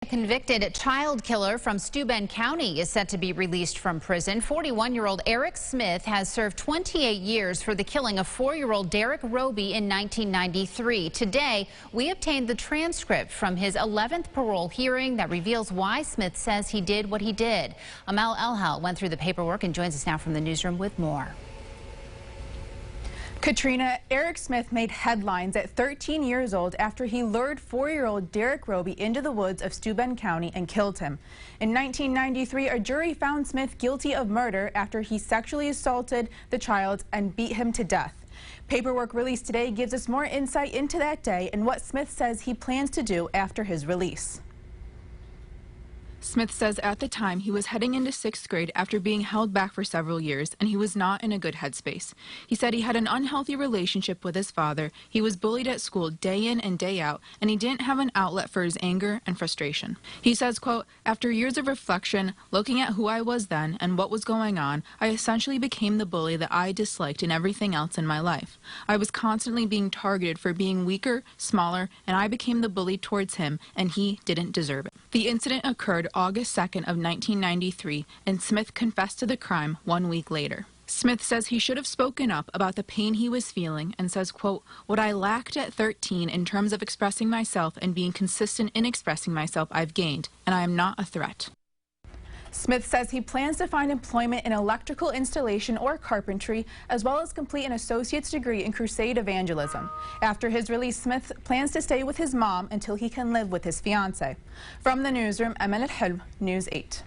A convicted child killer from Steuben County is set to be released from prison. 41-year-old Eric Smith has served 28 years for the killing of 4-year-old Derek Robie in 1993. Today, we obtained the transcript from his 11th parole hearing that reveals why Smith says he did what he did. Amel Elhel went through the paperwork and joins us now from the newsroom with more. Katrina, Eric Smith made headlines at 13 years old after he lured 4-year-old Derek Robie into the woods of Steuben County and killed him. In 1993, a jury found Smith guilty of murder after he sexually assaulted the child and beat him to death. Paperwork released today gives us more insight into that day and what Smith says he plans to do after his release. Smith says at the time he was heading into 6th grade after being held back for several years, and he was not in a good headspace. He said he had an unhealthy relationship with his father, he was bullied at school day in and day out, and he didn't have an outlet for his anger and frustration. He says, quote, "After years of reflection, looking at who I was then and what was going on, I essentially became the bully that I disliked in everything else in my life. I was constantly being targeted for being weaker, smaller, and I became the bully towards him, and he didn't deserve it." The incident occurred August 2nd of 1993, and Smith confessed to the crime 1 week later. Smith says he should have spoken up about the pain he was feeling and says, quote, "What I lacked at 13 in terms of expressing myself and being consistent in expressing myself, I've gained, and I am not a threat." Smith says he plans to find employment in electrical installation or carpentry, as well as complete an associate's degree in crusade evangelism. After his release, Smith plans to stay with his mom until he can live with his fiancée. From the newsroom, I'm News 8.